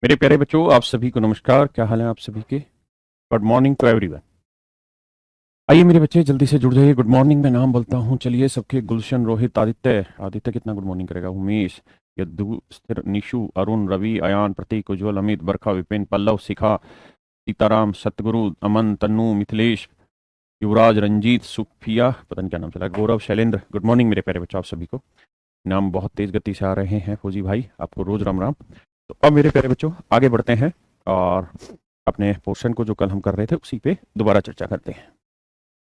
मेरे प्यारे बच्चों, आप सभी को नमस्कार। क्या हाल है आप सभी के? Good morning to everyone. आइए मेरे बच्चे, जल्दी से जुड़ जाइए। गुड मॉर्निंग मैं नाम बोलता हूँ। चलिए सबके, गुलशन, रोहित, आदित्य। आदित्य कितना गुड मॉर्निंग करेगा? उमेश, यद्दू, स्थिर, निशु, अरुण, रवि, अयान, प्रतीक, उज्ज्वल, अमित, बरखा, विपिन, पल्लव, शिखा, सीताराम, सतगुरु, अमन, तन्नू, मिथिलेश, युवराज, रंजीत, सुफिया, पता नहीं क्या नाम चला, गौरव, शैलेंद्र। गुड मॉर्निंग मेरे प्यारे बच्चों, आप सभी को। नाम बहुत तेज गति से आ रहे हैं फौजी भाई, आपको रोज राम राम। तो अब मेरे प्यारे बच्चों आगे बढ़ते हैं और अपने पोर्शन को जो कल हम कर रहे थे उसी पे दोबारा चर्चा करते हैं।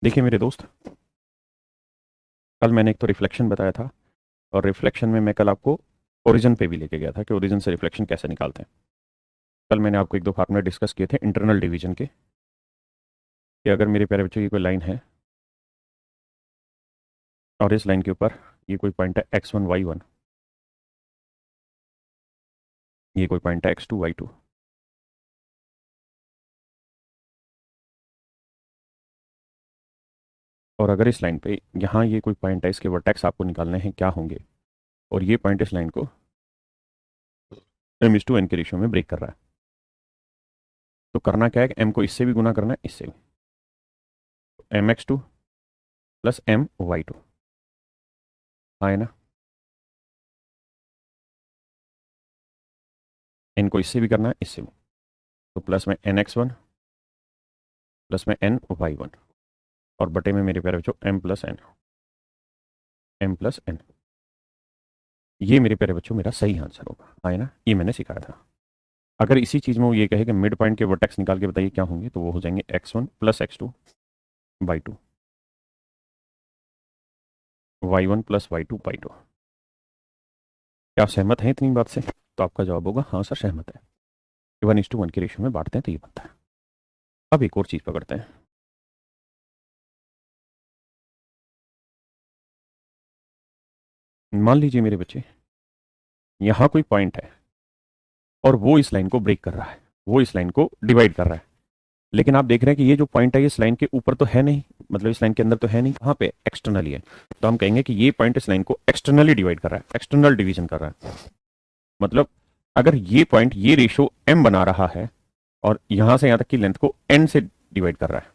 देखिए मेरे दोस्त, कल मैंने एक तो रिफ्लेक्शन बताया था, और रिफ्लेक्शन में मैं कल आपको ओरिजिन पे भी लेके गया था कि ओरिजिन से रिफ्लेक्शन कैसे निकालते हैं। कल मैंने आपको एक दो फार्मूले डिस्कस किए थे इंटरनल डिवीजन के, कि अगर मेरे प्यारे बच्चों की कोई लाइन है और इस लाइन के ऊपर ये कोई पॉइंट है x1 y1, ये कोई पॉइंट है x2 y2, और अगर इस लाइन पे यहाँ ये कोई पॉइंट है, इसके वर्टेक्स आपको निकालने हैं क्या होंगे, और ये पॉइंट इस लाइन को m/n के रेशियो में ब्रेक कर रहा है, तो करना क्या है कि m को इससे भी गुना करना है, इससे भी। mx2 प्लस my2 आए ना। n को इससे भी करना है, इससे भी। तो प्लस में nx1 प्लस में ny1, और बटे में मेरे प्यारे बच्चों m+n। ये मेरे प्यारे बच्चों मेरा सही आंसर होगा, आए ना। ये मैंने सिखाया था। अगर इसी चीज में वो ये कहे कि मिड पॉइंट के वर्टेक्स निकाल के बताइए क्या होंगे, तो वो हो जाएंगे x1 plus x2 by 2, y1 plus y2 by 2। क्या आप सहमत हैं इतनी बात से? तो आपका जवाब होगा हाँ सर, सहमत है। 1:1 के रेशियो में बांटते हैं तो ये बनता है। अब एक और चीज पकड़ते हैं। मान लीजिए मेरे बच्चे, यहां कोई पॉइंट है और वो इस लाइन को ब्रेक कर रहा है, वो इस लाइन को डिवाइड कर रहा है, लेकिन आप देख रहे हैं कि ये जो पॉइंट है ये इस लाइन के ऊपर तो है नहीं, मतलब इस लाइन के अंदर तो है नहीं, कहाँ पे? एक्सटर्नली है। तो हम कहेंगे कि ये पॉइंट इस लाइन को एक्सटर्नली डिवाइड कर रहा है, एक्सटर्नल डिवीजन कर रहा है। मतलब अगर ये पॉइंट ये रेशो m बना रहा है और यहां से यहां तक की लेंथ को n से डिवाइड कर रहा है,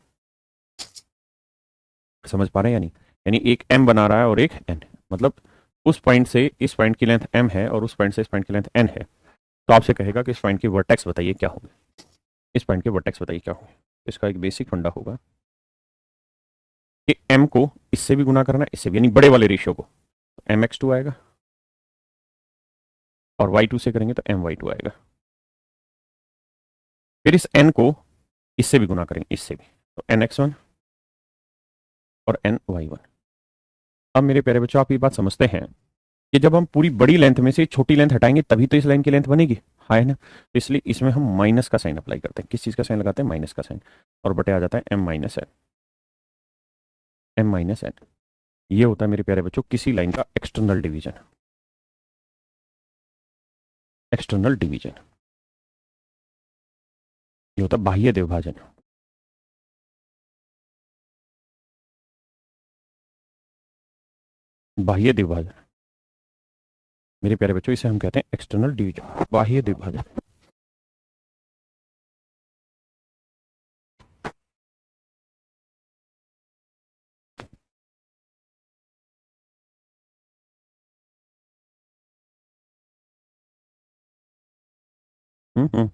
समझ पा रहे हैं या नहीं? यानी एक m बना रहा है और एक n, मतलब उस पॉइंट से इस पॉइंट की लेंथ m है और उस पॉइंट से इस पॉइंट की लेंथ n है। तो आपसे कहेगा कि इस पॉइंट की वर्टेक्स बताइए क्या होगी, इस पॉइंट के वर्टेक्स बताइए क्या होगी। इसका एक बेसिक फंडा होगा कि m को इससे भी गुना करना है, इससे भी, यानी बड़े वाले रेशियो को। mx2 आएगा और y2 से करेंगे तो my2 आएगा। फिर इस n को इससे भी गुना करेंगे, इससे भी, तो nx1 और ny1। अब मेरे प्यारे बच्चों, आप ये बात समझते हैं कि जब हम पूरी बड़ी लेंथ में से छोटी लेंथ हटाएंगे तभी तो इस लाइन की लेंथ बनेगी, हाँ है ना। तो इसलिए इसमें हम माइनस का साइन अप्लाई करते हैं। किस चीज का साइन लगाते हैं? माइनस का साइन। और बटे आ जाता है m-n। ये होता है मेरे प्यारे बच्चों किसी लाइन का एक्सटर्नल डिवीजन। एक्सटर्नल डिवीजन ये होता है बाह्य द्विभाजन। बाह्य द्विभाजन मेरे प्यारे बच्चों, इसे हम कहते हैं एक्सटर्नल डिवीजन, बाह्य द्विभाजन। हम्म हम्म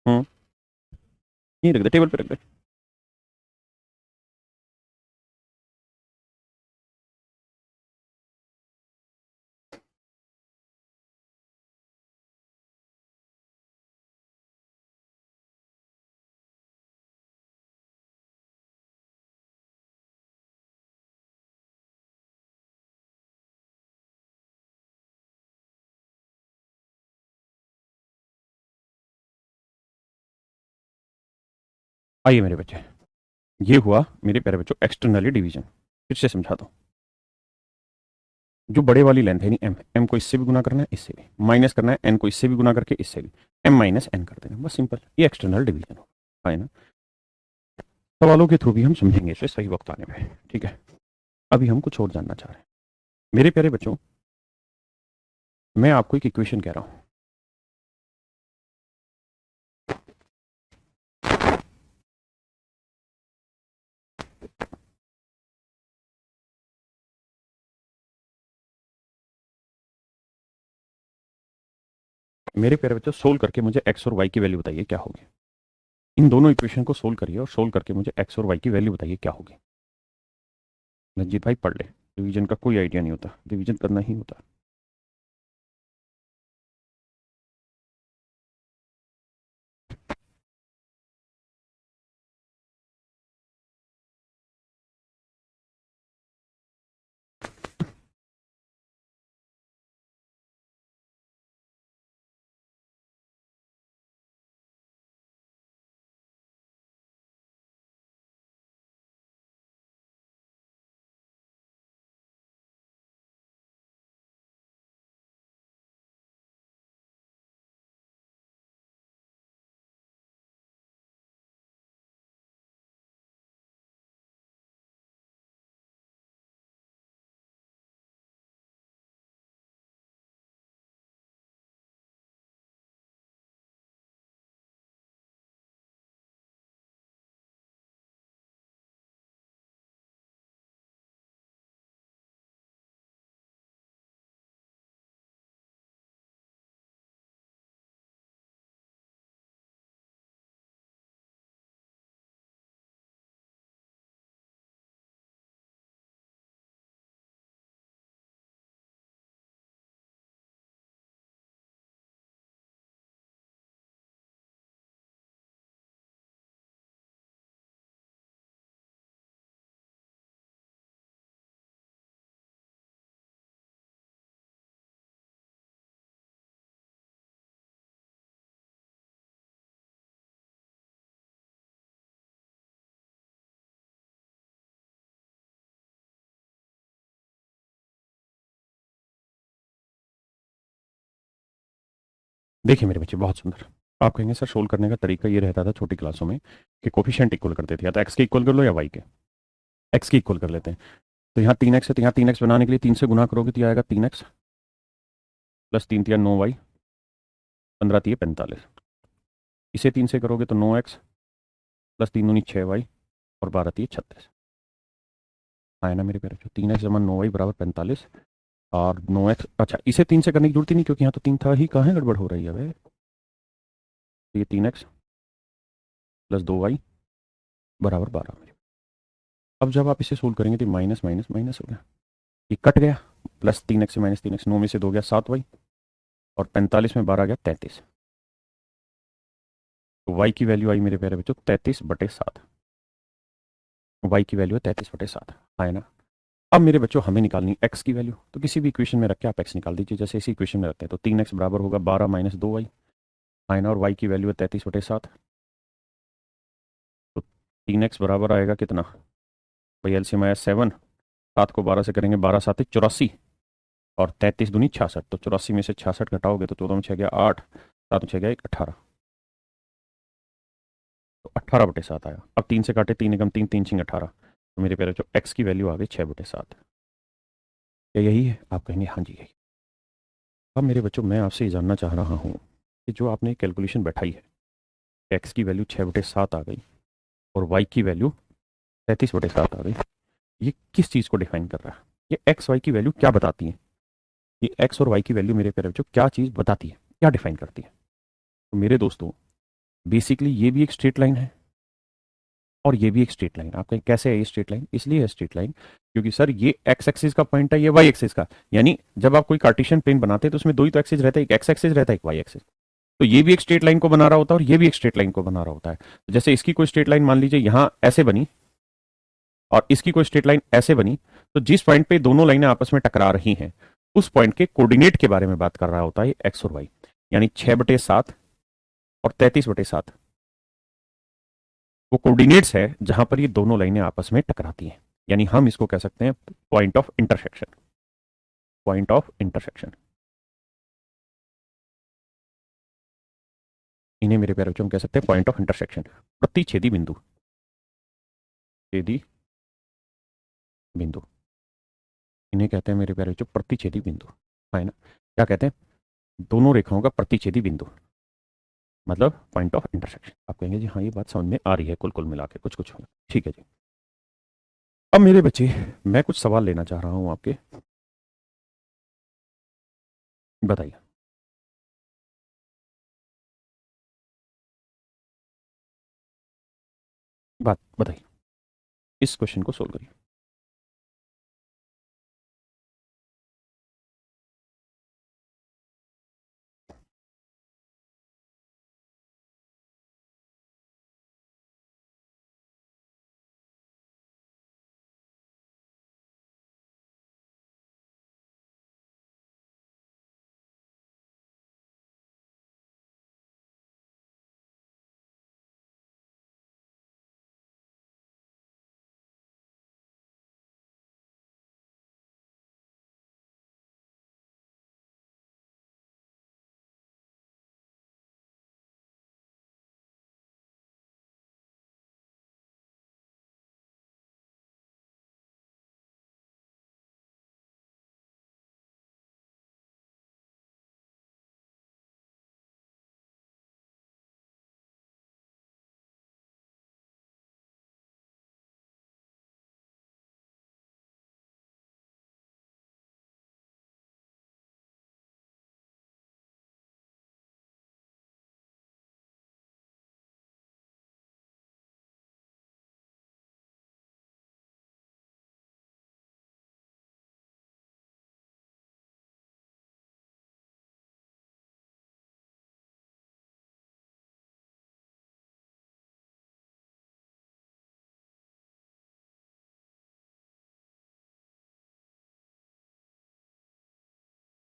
हम्म ये रख दे, टेबल पे रख दे। आइए मेरे बच्चे, ये हुआ मेरे प्यारे बच्चों एक्सटर्नली डिवीजन। फिर से समझा दो। जो बड़े वाली लेंथ है यानी एम, एम को इससे भी गुना करना है, इससे भी माइनस करना है, एन को इससे भी गुना करके इससे भी, एम माइनस एन कर देना, बस सिंपल। ये एक्सटर्नल डिवीजन होगा, है ना। सवालों के थ्रू भी हम समझेंगे इसे सही वक्त आने में, ठीक है। अभी हम कुछ और जानना चाह रहे हैं मेरे प्यारे बच्चों। मैं आपको एक इक्वेशन कह रहा हूं, मेरे प्यारे बच्चों सोल्व करके मुझे एक्स और वाई की वैल्यू बताइए क्या होगी। इन दोनों इक्वेशन को सोल्व करिए और सोल्व करके मुझे एक्स और वाई की वैल्यू बताइए क्या होगी। रंजीत भाई पढ़ ले, डिवीजन का कोई आइडिया नहीं होता, डिवीजन करना ही होता। देखिए मेरे बच्चे बहुत सुंदर। आप कहेंगे सर सोल्व करने का तरीका ये रहता था छोटी क्लासों में कि कोफिशिएंट इक्वल करते थे, या तो एक्स के इक्वल कर लो या वाई के। एक्स के इक्वल कर लेते हैं, तो यहाँ 3x है, तो यहाँ 3x बनाने के लिए 3 से गुना करोगे तो ये आएगा 3x प्लस 3 तिया 9y, 15 तिया 45। इसे 3 से करोगे तो 9x प्लस 3 दूनी 6y और 12 तिया 36। आया ना मेरे प्यारे, जो 3x जमा 9y बराबर 45 और 9x। अच्छा इसे 3 से करने की जरूरत ही नहीं क्योंकि यहाँ तो 3 था ही, कहाँ है गड़बड़ हो रही है भाई। तो ये 3x प्लस 2y बराबर 12 मेरे। अब जब आप इसे सोल्व करेंगे तो माइनस माइनस माइनस हो गया, ये कट गया, प्लस 3x से माइनस 3x, 9 में से 2 गया 7y और 45 में 12 गया 33। तो y की वैल्यू आई मेरे प्यारे बच्चों 33/7। y की वैल्यू है 33/7, आया ना। अब मेरे बच्चों हमें निकालनी x की वैल्यू, तो किसी भी इक्वेशन में रख के आप x निकाल दीजिए। जैसे इसी इक्वेशन में रखते हैं तो 3x बराबर होगा 12 माइनस 2y, आया ना। और y की वैल्यू है 33/7, तो 3x बराबर आएगा कितना भाई, एलसीएम आया 7, 7 को 12 से करेंगे, 12 7 84 और 33 दूनी 66, तो 84 में से 66 घटाओगे तो 14 में 6 गया 8, 7 में 6 गया 18, तो 18/7 आया। अब 3 से काटे 3 एकम 3, 3 छिंग 18, तो मेरे प्यारे जो x की वैल्यू आ गई 6/7। क्या यही है? आप कहेंगे हाँ जी यही। अब मेरे बच्चों मैं आपसे ये जानना चाह रहा हूँ कि जो आपने कैलकुलेशन बैठाई है, x की वैल्यू 6/7 आ गई और y की वैल्यू 33/7 आ गई, ये किस चीज़ को डिफाइन कर रहा है? ये एक्स वाई की वैल्यू क्या बताती है? ये एक्स और वाई की वैल्यू मेरे प्यारे बच्चों क्या चीज़ बताती है, क्या डिफाइन करती है? तो मेरे दोस्तों बेसिकली ये भी एक स्ट्रेट लाइन है और ये भी एक स्ट्रेट लाइन। आप कहें कैसे है ये स्ट्रेट लाइन? इसलिए है स्ट्रेट लाइन क्योंकि सर ये एक्स एक्सिस का पॉइंट है, ये वाई एक्सिस का। यानी जब आप कोई कार्टेशियन प्लेन बनाते हैं तो उसमें दो ही तो एक्सिस रहता है, एक एक्स एक्सिस रहता है, एक वाई एक्सिस। तो ये भी एक स्ट्रेट लाइन को बना रहा होता है और ये भी एक स्ट्रेट लाइन को बना रहा होता है। जैसे इसकी कोई स्ट्रेट लाइन मान लीजिए यहाँ ऐसे बनी और इसकी कोई स्ट्रेट लाइन ऐसे बनी, तो जिस पॉइंट पे दोनों लाइनें आपस में टकरा रही हैं उस पॉइंट के कोऑर्डिनेट के बारे में बात कर रहा होता है एक्स और वाई। यानी 6/7 और 33/7 वो कोऑर्डिनेट्स है जहां पर ये दोनों लाइनें आपस में टकराती हैं, यानी हम इसको कह सकते हैं point of intersection. Point of intersection. इन्हें मेरे प्यारे बच्चों हम कह सकते हैं पॉइंट ऑफ इंटरसेक्शन, प्रतिच्छेदी बिंदु, छेदी बिंदु। इन्हें कहते हैं मेरे प्यारे बच्चों प्रतिच्छेदी बिंदु, है ना। क्या कहते हैं? दोनों रेखाओं का प्रतिच्छेदी बिंदु, मतलब पॉइंट ऑफ इंटरसेक्शन। आप कहेंगे जी हाँ ये बात समझ में आ रही है, कुल कुल मिला के कुछ कुछ। ठीक है जी। अब मेरे बच्चे मैं कुछ सवाल लेना चाह रहा हूं आपके, बताइए। बात बताइए, इस क्वेश्चन को सोल्व करिए।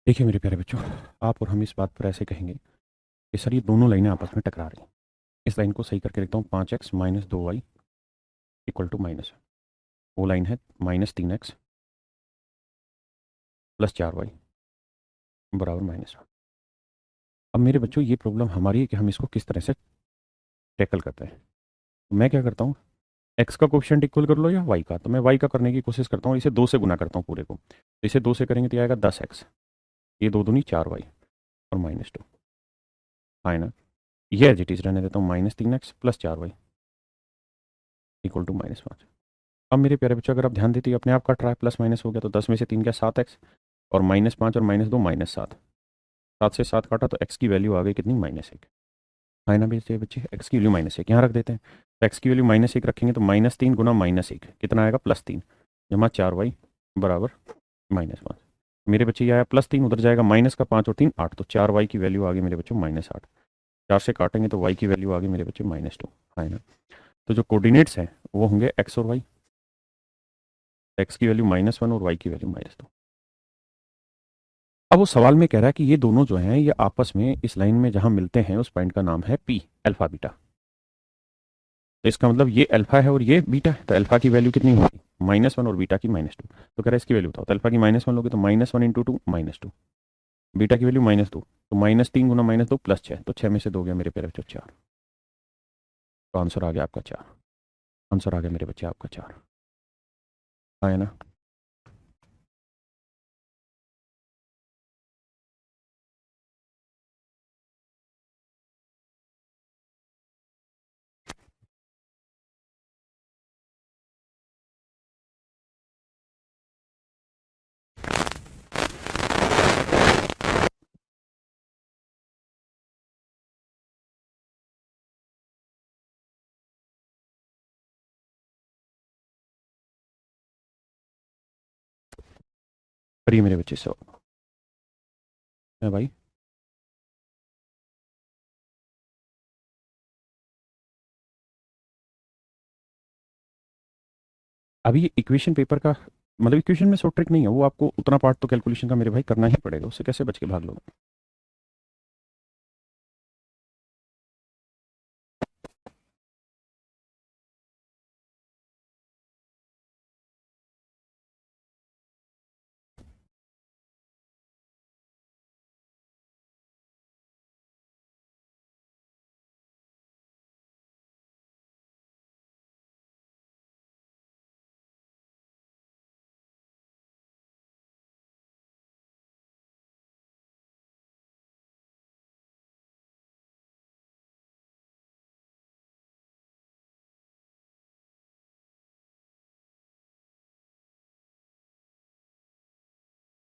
देखिए मेरे प्यारे बच्चों, आप और हम इस बात पर ऐसे कहेंगे कि सर ये दोनों लाइनें आपस में टकरा रही हैं। इस लाइन को सही करके लिखता हूँ, 5x minus 2y equal to minus, वो लाइन है माइनस 3x प्लस 4y बराबर माइनस 1। अब मेरे बच्चों ये प्रॉब्लम हमारी है कि हम इसको किस तरह से टैकल करते हैं। तो मैं क्या करता हूँ, एक्स का कोफिशिएंट इक्वल कर लो या वाई का, तो मैं वाई का करने की कोशिश करता हूँ, इसे 2 से गुना करता हूँ पूरे को। तो इसे 2 से करेंगे तो ये आएगा 10x, ये 2 दूनी 4y और माइनस 2, है ना। ये एज इट इज रहने देता हूँ, -3x plus 4y equal to -5। अब मेरे प्यारे बच्चों अगर आप ध्यान देते अपने आप कट रहा है, प्लस माइनस हो गया, तो 10 में से 3 क्या 7x, और -5 और -2 -7, 7 से 7 काटा तो x की वैल्यू आ गई कितनी, -1, है ना। बच्चे बच्चे x की वैल्यू -1 यहाँ रख देते हैं, तो x की वैल्यू -1 रखेंगे तो -3 गुना -1 कितना आएगा, +3 जमा 4y बराबर -5। मेरे बच्चे ये आया +3, उधर जाएगा माइनस का 5 और 3 8, तो 4y की वैल्यू आ गई मेरे बच्चों -8। 4 से काटेंगे तो y की वैल्यू आ गई मेरे बच्चे -2, है ना। तो जो कोऑर्डिनेट्स हैं वो होंगे x और y, x की वैल्यू -1 और y की वैल्यू -2। अब वो सवाल में कह रहा है कि ये दोनों जो हैं ये आपस में इस लाइन में जहां मिलते हैं उस पॉइंट का नाम है p, अल्फा बीटा। तो इसका मतलब ये अल्फा है और ये बीटा है, तो अल्फा की वैल्यू कितनी होगी, -1 और बीटा की -2। तो कह रहा है इसकी वैल्यू बताओ, तो अल्फा की -1 लोगे तो -1 इंटू 2 -2, बीटा की वैल्यू -2, तो -3 गुना -2 +6, तो 6 में से 2 गया मेरे प्यारे बच्चों 4। तो आंसर आ गया आपका 4, आंसर आ गया मेरे बच्चे आपका 4, है ना। करिए मेरे बच्चे से है भाई। अभी ये इक्वेशन पेपर का मतलब इक्वेशन में सो ट्रिक नहीं है, वो आपको उतना पार्ट तो कैलकुलेशन का मेरे भाई करना ही पड़ेगा, उससे कैसे बच के भाग लो।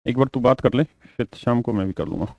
एक बार तू बात कर ले, फिर शाम को मैं भी कर लूँगा।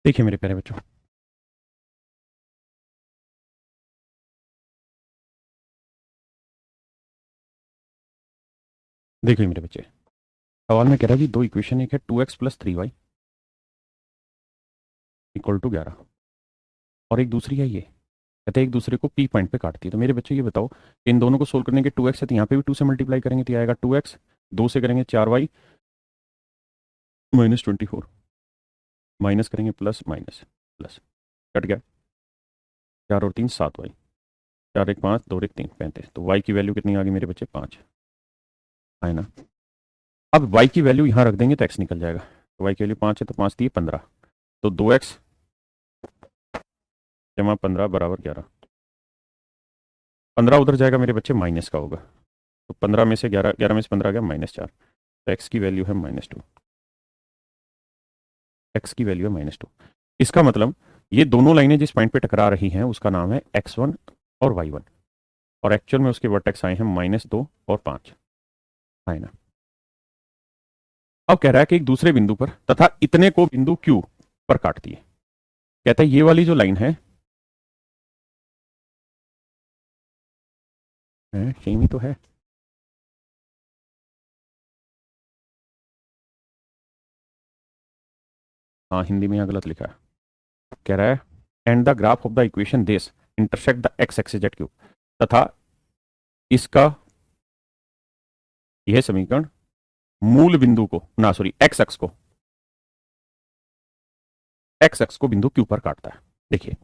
देखिए मेरे प्यारे बच्चों, देखिए मेरे बच्चे, सवाल में कह रहा है जी दो इक्वेशन, एक है 2x plus 3y equal to 11, और एक दूसरी है ये, कहते हैं एक दूसरे को पी पॉइंट पे काटती है। तो मेरे बच्चे ये बताओ कि इन दोनों को सोल्व करने के 2x है, तो यहाँ पे भी 2 से मल्टीप्लाई करेंगे तो ये आएगा 2x, 2 से करेंगे 4y माइनस 24, माइनस करेंगे प्लस माइनस प्लस, कट गया, 4 और 3 7y, 4 1 5, 2 1 3 35। तो y की वैल्यू कितनी आ गई मेरे बच्चे? 5 है ना। अब y की वैल्यू यहाँ रख देंगे तो x निकल जाएगा। तो y की वैल्यू 5 है, तो 5 × 3 = 15, तो 2x जमा 15 बराबर 11। 15 उधर जाएगा मेरे बच्चे, माइनस का होगा, तो 15 में से 11, 11 में से 15 आ गया -4, तो x की वैल्यू है -2, x की वैल्यू है -2। इसका मतलब ये दोनों लाइनें जिस पॉइंट पे टकरा रही हैं उसका नाम है x1 और y1, और एक्चुअल में उसके वर्टेक्स आए हैं -2 और 5, है ना। अब कह रहा है कि एक दूसरे बिंदु पर तथा इतने को बिंदु Q पर काटती है। कहता है ये वाली जो लाइन है, सेम ही तो है, हाँ हिंदी में यहाँ गलत लिखा है। कह रहा है and the graph of the equation this intersect the x axis at Q, तथा इसका यह समीकरण मूल बिंदु को ना सॉरी एक्स एक्स को बिंदु क्यू पर काटता है। देखिए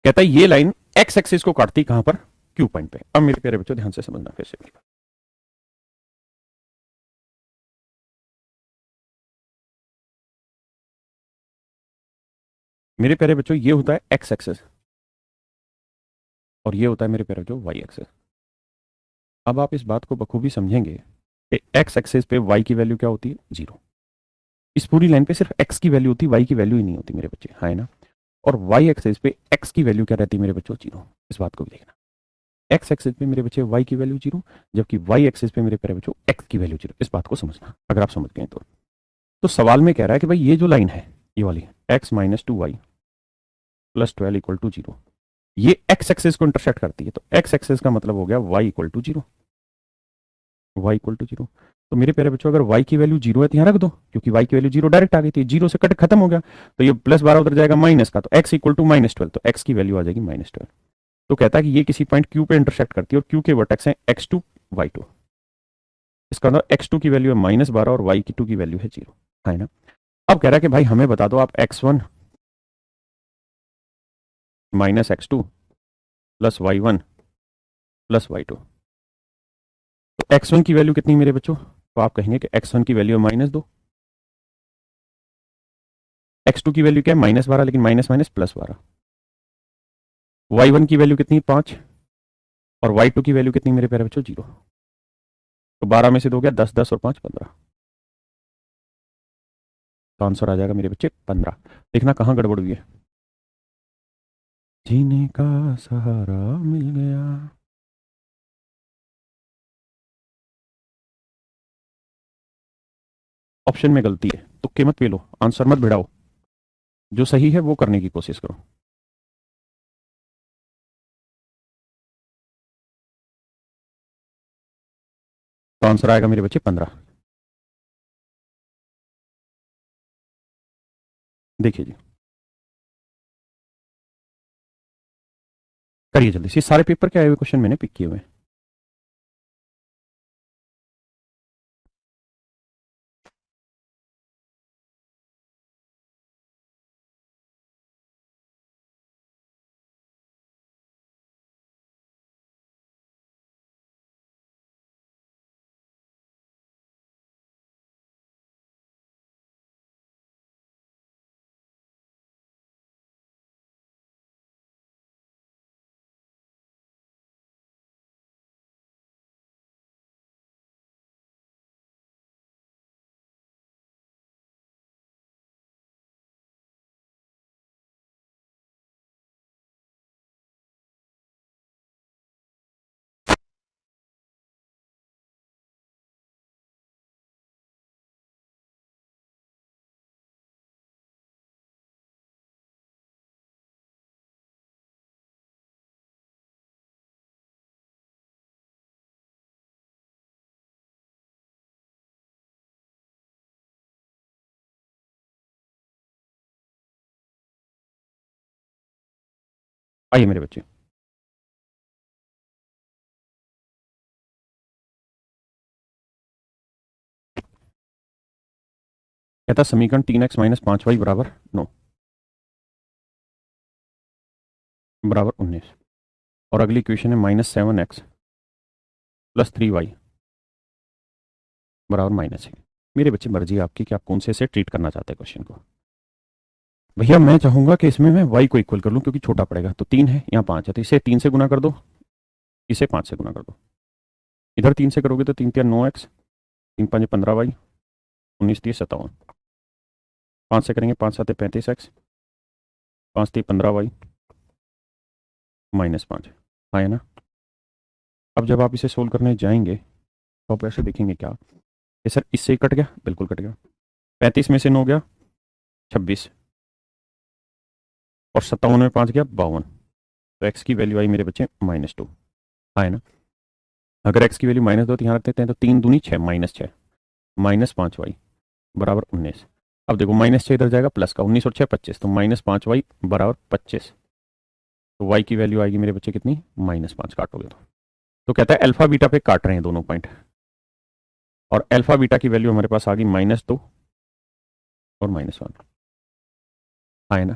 कहता है ये लाइन एक्स एक्सिस को काटती कहां पर? क्यू पॉइंट पे। अब मेरे प्यारे बच्चों ध्यान से समझना फिर से, मेरे प्यारे बच्चों ये होता है एक्स एक्सिस और ये होता है मेरे प्यारे बच्चों वाई एक्सिस। अब आप इस बात को बखूबी समझेंगे कि एक्स एक्सिस पे वाई की वैल्यू क्या होती है? 0। इस पूरी लाइन पे सिर्फ एक्स की वैल्यू होती है, वाई की वैल्यू ही नहीं होती मेरे बच्चे, है ना। और वाई एक्सिस पे एक्स की वैल्यू क्या रहती है मेरे बच्चों? 0। इस बात को भी देखना, एक्स एक्सिस पे मेरे बच्चे वाई की वैल्यू 0, जबकि वाई एक्सिस पे मेरे प्यारे बच्चों एक्स की वैल्यू 0। इस बात को समझना अगर आप समझ गए तो सवाल में कह रहा है कि भाई ये जो लाइन है ये वाली x - 2y + 12 = 0, ये x एक्सिस को इंटरसेक्ट करती है, तो x एक्सिस का मतलब हो गया y = 0, y = 0। तो मेरे प्यारे बच्चों अगर y की वैल्यू 0 है तो यहाँ रख दो, क्योंकि y की वैल्यू 0 डायरेक्ट आ गई थी, 0 से कट खत्म हो गया, तो ये +12 उधर जाएगा माइनस का, तो x = -12, तो x की वैल्यू आ जाएगी -12। तो कहता है कि ये किसी पॉइंट q पे इंटरसेक्ट करती है और q के वर्टेक्स हैं x2 y2। इसका मतलब x2 की वैल्यू है -12 और y2 की वैल्यू है 0, है ना। अब कह रहा है कि भाई हमें बता दो आप x1 - x2 + y1 + y2, तो x1 की वैल्यू कितनी मेरे बच्चों? तो आप कहेंगे कि x1 की वैल्यू है -2, x2 की वैल्यू क्या है? -12, लेकिन माइनस माइनस +12, y1 की वैल्यू कितनी? 5, और y2 की वैल्यू कितनी मेरे प्यारे बच्चों? 0। तो 12 में से 2 गया 10, 10 और 5 15। तो आंसर आ जाएगा मेरे बच्चे 15। देखना कहाँ गड़बड़ हुई है। जीने का सहारा मिल गया। ऑप्शन में गलती है, तुक्के मत पेलो, आंसर मत भिड़ाओ, जो सही है वो करने की कोशिश करो। तो आंसर आएगा मेरे बच्चे 15। देखिए जी, करिए जल्दी से, सारे पेपर के आए हुए क्वेश्चन मैंने पिक किए हुए हैं। आइए मेरे बच्चे, कहता समीकरण 3x माइनस 5y बराबर 9 बराबर 19। और अगली इक्वेशन है -7x प्लस 3y बराबर -1। मेरे बच्चे मर्जी है आपकी कि आप कौन से ट्रीट करना चाहते हैं क्वेश्चन को। भैया मैं चाहूंगा कि इसमें मैं y को इक्वल कर लूं, क्योंकि छोटा पड़ेगा। तो 3 है, यहाँ 5 है, तो इसे 3 से गुना कर दो, इसे 5 से गुना कर दो। इधर 3 से करोगे तो 3 तिया 9x, 3 5 15y, 19 30 57। 5 से करेंगे 5 7 35x, 5 3 15y -5। हाँ है ना। अब जब आप इसे सोल्व करने जाएंगे तो आप ऐसे देखेंगे क्या ये सर, इससे ही कट गया, बिल्कुल कट गया। 35 में से 9 गया 26, और 57 में 5 गया 52। तो x की वैल्यू आई मेरे बच्चे -2। हाँ है ना। अगर x की वैल्यू -2 तो यहाँ रख देते हैं, तो 3 दूनी 6 -6 -5y बराबर 19। अब देखो -6 इधर जाएगा, प्लस का 19 और 6 25, तो -5y बराबर 25। तो y की वैल्यू आएगी मेरे बच्चे कितनी, -5 काटोगे तो कहता है अल्फा बीटा पे काट रहे हैं दोनों पॉइंट, और अल्फा बीटा की वैल्यू हमारे पास आ गई -2 और -1। हाँ है ना।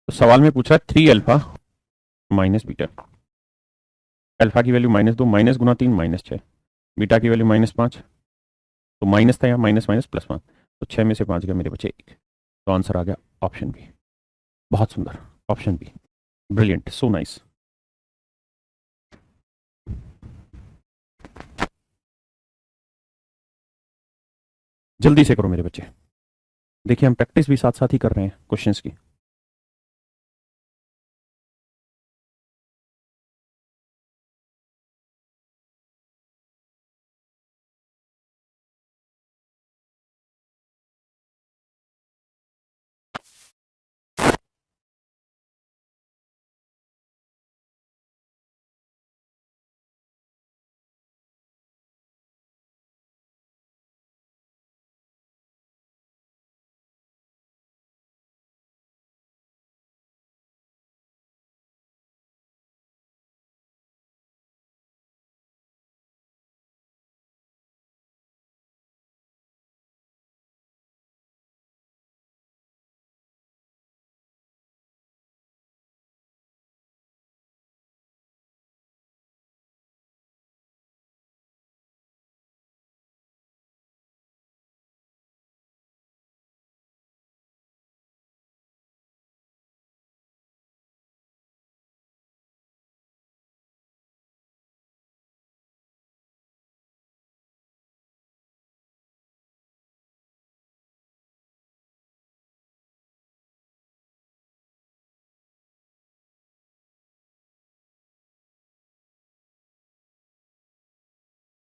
तो सवाल में पूछा 3 अल्फा माइनस बीटा। अल्फा की वैल्यू -2, माइनस गुना 3 -6, बीटा की वैल्यू -5, तो माइनस था यहाँ, माइनस माइनस +1, तो 6 में से 5 गया मेरे बच्चे 1। तो आंसर आ गया ऑप्शन बी। बहुत सुंदर, option B, brilliant, so nice. जल्दी से करो मेरे बच्चे। देखिए हम प्रैक्टिस भी साथ साथ ही कर रहे हैं क्वेश्चंस की।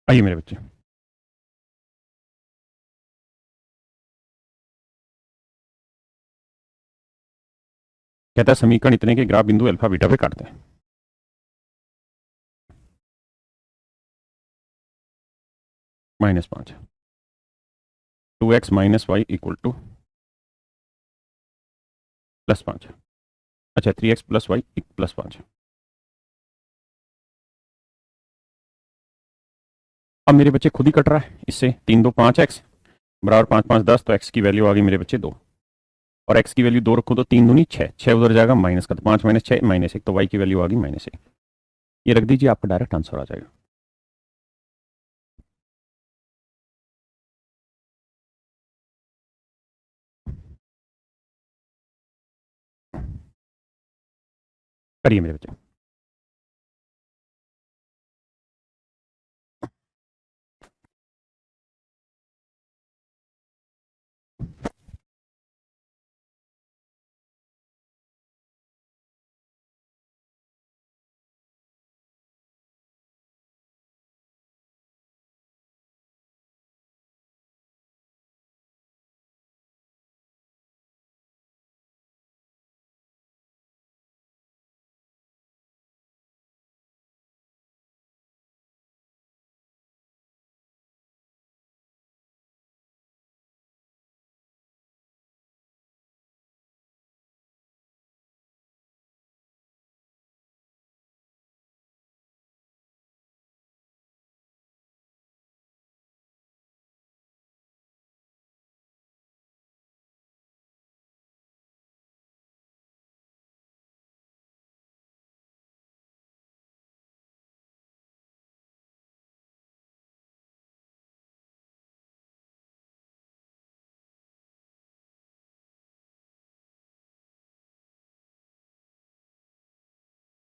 आइए मेरे बच्चे, कहता है समीकरण इतने के ग्राफ बिंदु अल्फा बीटा पे काटते हैं। -5, 2x minus Y equal to +5। अच्छा, 3x प्लस वाई +5। अब मेरे बच्चे खुद ही कट रहा है इससे, 3 2 5x बराबर 5 5 10, तो x की वैल्यू आ गई मेरे बच्चे 2। और x की वैल्यू 2 रखो तो 3 दूनी 6, 6 उधर जाएगा माइनस का, तो 5 - 6 -1, तो y की वैल्यू आ गई -1। ये रख दीजिए, आपका डायरेक्ट आंसर आ जाएगा। करिए मेरे बच्चे।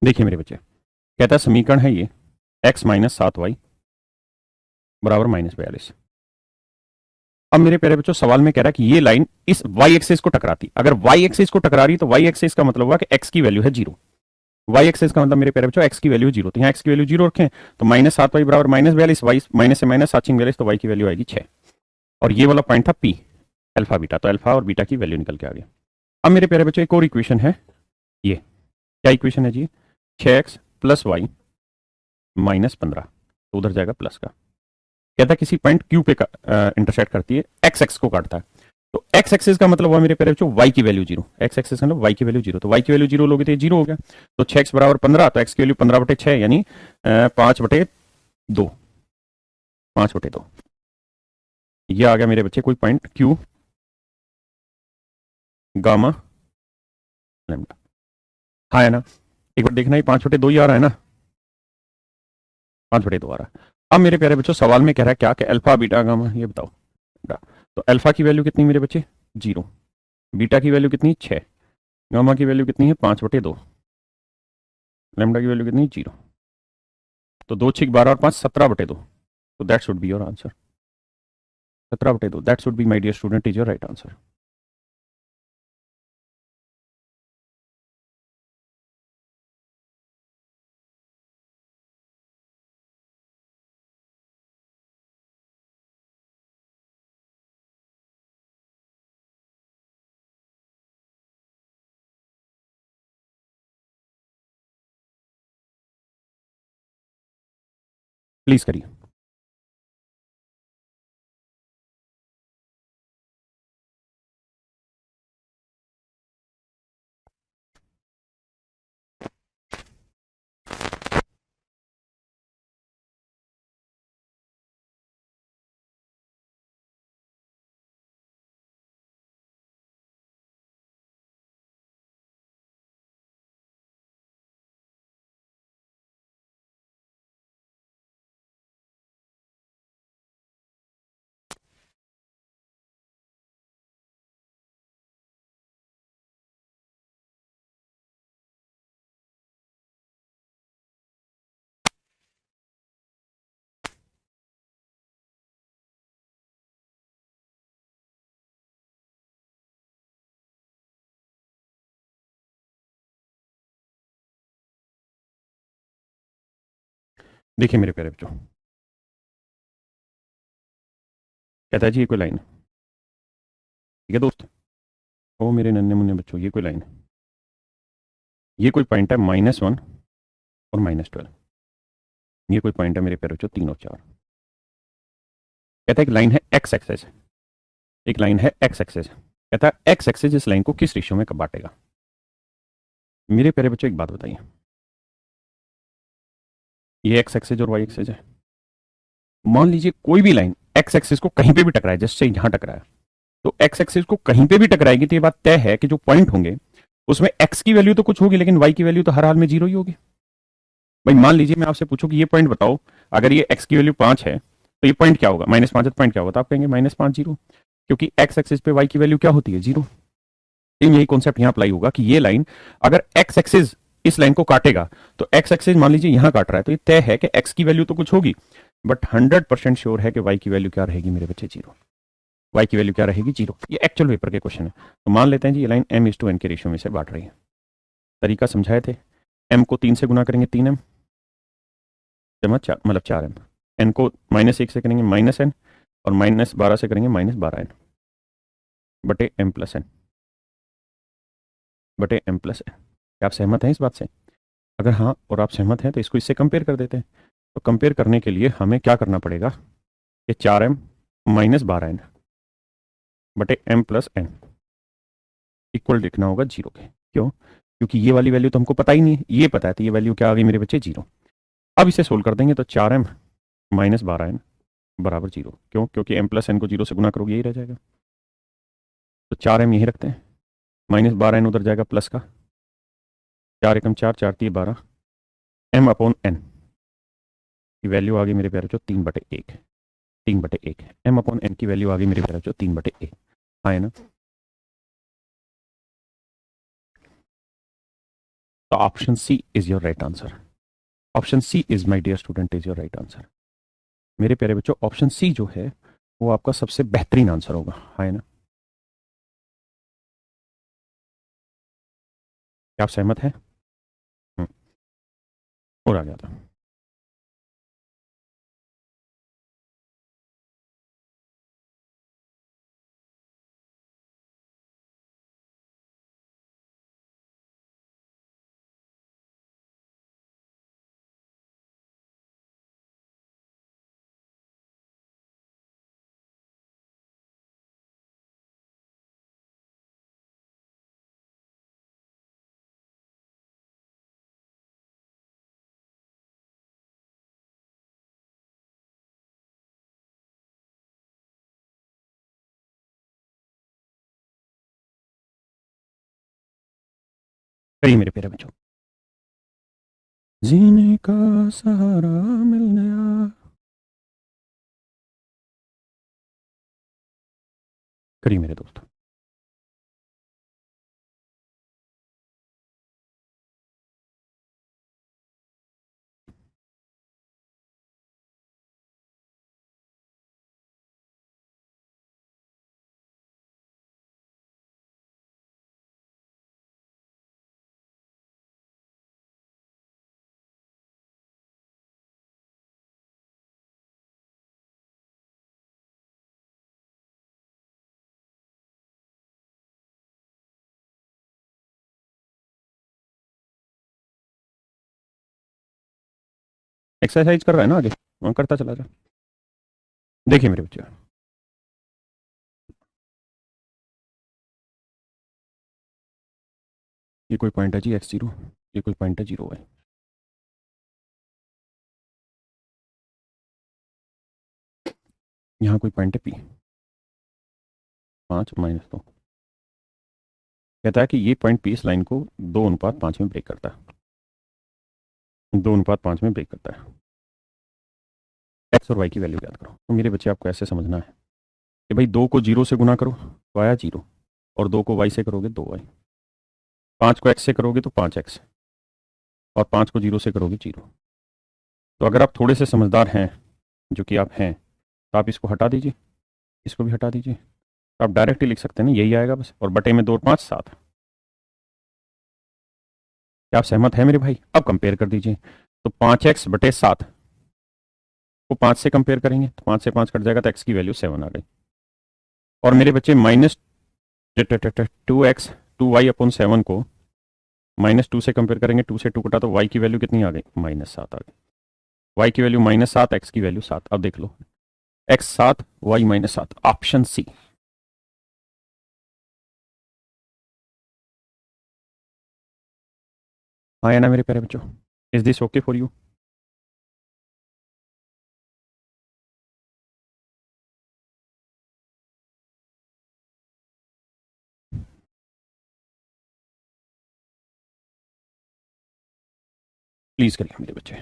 देखिए मेरे बच्चे, कहता है समीकरण है ये x - 7y बराबर -42। अब मेरे प्यारे बच्चों, सवाल में कह रहा है कि ये लाइन इस y एक्सिस को टकराती, अगर y एक्सिस को टकरा रही तो y एक्सिस का मतलब हुआ कि x की वैल्यू है 0। y एक्सिस का मतलब मेरे प्यारे बच्चों x की वैल्यू 0, तो यहाँ x की वैल्यू 0 रखें, तो -7y बराबर -42, y माइनस से माइनस 7 - 42, तो y की वैल्यू आएगी 6। और ये वाला पॉइंट था p, अल्फा बीटा, तो अल्फा और बीटा की वैल्यू निकल के आ गया। अब मेरे प्यारे बच्चों, एक और इक्वेशन है, ये क्या इक्वेशन है जी? 6x प्लस वाई -15, तो उधर जाएगा प्लस का। कहता है किसी पॉइंट क्यू पे इंटरसेक्ट करती है, एक्स एक्स को काटता है। तो एक्स एक्सिस का मतलब हुआ मेरे प्यारे बच्चों वाई की वैल्यू 0, एक्स एक्सिस का मतलब वाई की वैल्यू 0, तो वाई की वैल्यू 0 लोगे तो ये 0 हो गया। तो 6x बराबर 15, तो एक्स की वैल्यू 15/6 यानी 5/2, 5/2। ये आ गया मेरे बच्चे कोई पॉइंट क्यू गामा लैम्डा। हाँ है ना? एक बार देखना, ही 5/2 ही आ रहा है ना, 5/2 आ रहा है। अब मेरे प्यारे बच्चों, सवाल में कह रहा है क्या कि अल्फा बीटा गामा, ये बताओ। तो अल्फा की वैल्यू कितनी मेरे बच्चे? 0। बीटा की वैल्यू कितनी? 6। गामा की वैल्यू कितनी है? 5/2। लैम्डा की वैल्यू कितनी? 0। तो 2 6 12 और 5 17/2, तो that should be your answer. 17/2, that should be my dear student is your right answer. Please करिए। देखिए मेरे प्यारे बच्चों, कहता है जी ये कोई लाइन है, ठीक है दोस्त। ओ मेरे नन्हे मुन्ने बच्चों, ये कोई लाइन है, ये कोई पॉइंट है -1 और -12, ये कोई पॉइंट है मेरे प्यारे बच्चों 3 और 4। कहता है एक लाइन है एक्स एक्सेस, एक लाइन है एक्स एक्सेस। कहता है एक्स एक्सेस इस लाइन को किस रेशियो में कब बांटेगा। मेरे प्यारे बच्चों एक बात बताइए, ये एक्स एक्सेस और वाई एक्सेस है। मान लीजिए कोई भी लाइन एक्स एक्सिस को कहीं पे भी टकराए, जैसे यहां टकराया, तो एक्स एक्सिस को कहीं पे भी टकराएगी तो ये बात तय है कि जो पॉइंट होंगे उसमें एक्स की वैल्यू तो कुछ होगी, लेकिन वाई की वैल्यू तो हर हाल में 0 ही होगी। भाई मान लीजिए मैं आपसे पूछूं कि ये पॉइंट बताओ, अगर ये एक्स की वैल्यू 5 है तो ये पॉइंट क्या होगा, -5 है तो पॉइंट क्या होगा, तो आप कहेंगे -5 0, क्योंकि एक्स एक्सिस पे वाई की वैल्यू क्या होती है 0। लेकिन यही कॉन्सेप्ट यहां अप्लाई होगा कि ये लाइन अगर एक्स एक्सिस इस लाइन को काटेगा, तो एक्स एक्सिस मान लीजिए यहां काट रहा है, तो ये तय है कि एक्स की वैल्यू तो कुछ होगी, बट 100% श्योर है कि वाई की वैल्यू क्या रहेगी मेरे बच्चे 0। वाई की वैल्यू क्या रहेगी 0। ये एक्चुअल पेपर के क्वेश्चन है। तो मान लेते हैं जी ये लाइन m/n के रेशियो में से बांट रही है। तरीका समझाए थे, m को 3 से गुना करेंगे 3m, जमा 4 मतलब 4m, n को -1 से करेंगे -n, और -12 से करेंगे -12n बटे m+n बटे m+n। क्या आप सहमत हैं इस बात से? अगर हाँ और आप सहमत हैं तो इसको इससे कंपेयर कर देते हैं। तो कंपेयर करने के लिए हमें क्या करना पड़ेगा कि 4m -12n बटे m+n इक्वल लिखना होगा 0 के। क्यों? क्योंकि ये वाली वैल्यू तो हमको पता ही नहीं है, ये पता है, तो ये वैल्यू क्या आ गई मेरे बच्चे 0। अब इसे सोल्व कर देंगे तो 4m -12n बराबर 0। क्यों? क्योंकि m+n को 0 से गुना करोगे यही रह जाएगा। तो 4m यही रखते हैं, -12n उधर जाएगा प्लस का, 4 एकम 4, 4 3 12, m/n की वैल्यू आ गई मेरे प्यारे बच्चों 3/1, 3/1 m/n की वैल्यू आ गई मेरे प्यारे बच्चों 3/1। हाँ है ना? तो option C is your right answer. Option C is my dear student is your right answer. मेरे प्यारे बच्चों ऑप्शन सी जो है वो आपका सबसे बेहतरीन आंसर होगा। हाँ है ना? क्या आप सहमत हैं? हम्म, और आ गया था। करिए मेरे प्यारे बच्चों, जीने का सहारा मिल गया। करिए मेरे दोस्त। एक्सरसाइज कर रहा है ना आगे, वहाँ करता चला जा। देखिए मेरे बच्चे, ये कोई पॉइंट है जी x0, ये कोई पॉइंट है 0 है। यहाँ कोई पॉइंट है p, 5 -2। कहता है कि ये पॉइंट p इस लाइन को 2:5 में ब्रेक करता है, 2:5 में ब्रेक करता है। एक्स और वाई की वैल्यू याद करो। तो मेरे बच्चे आपको ऐसे समझना है कि भाई 2 को 0 से गुना करो तो आया 0, और 2 को y से करोगे 2y, 5 को x से करोगे तो 5x, और 5 को 0 से करोगे 0। तो अगर आप थोड़े से समझदार हैं, जो कि आप हैं, तो आप इसको हटा दीजिए, इसको भी हटा दीजिए, तो आप डायरेक्ट ही लिख सकते हैं ना, यही आएगा बस, और बटे में 2 और 5 7। क्या आप सहमत हैं मेरे भाई? अब कंपेयर कर दीजिए, तो 5x बटे 7 को 5 से कंपेयर करेंगे तो 5 से 5 कट जाएगा, तो x की वैल्यू 7 आ गई। और मेरे बच्चे माइनस 2x 2y/7 को -2 से कंपेयर करेंगे, 2 से 2 कटा तो y की वैल्यू कितनी आ गई, -7 आ गई। y की वैल्यू -7, x की वैल्यू 7। अब देख लो, x 7, y -7, ऑप्शन सी। हाँ या ना मेरे प्यारे बच्चों, is this okay for you? Please करिए मेरे बच्चे।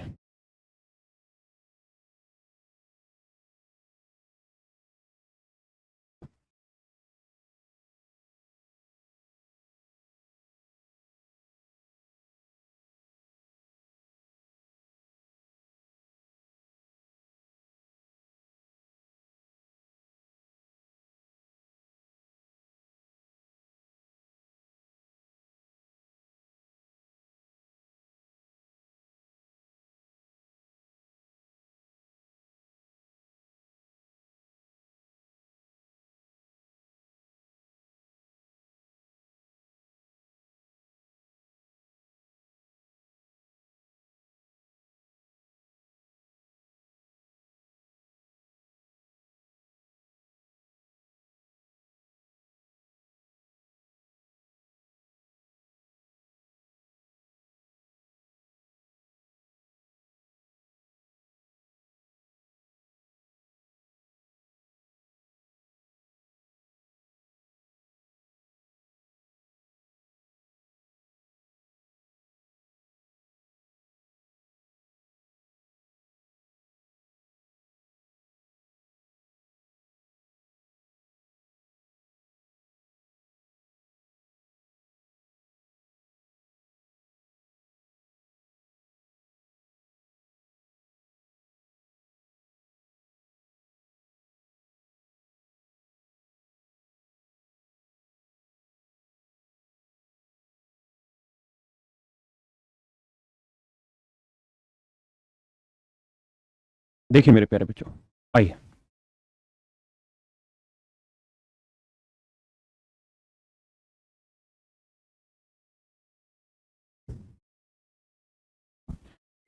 देखिए मेरे प्यारे बच्चों, आइए।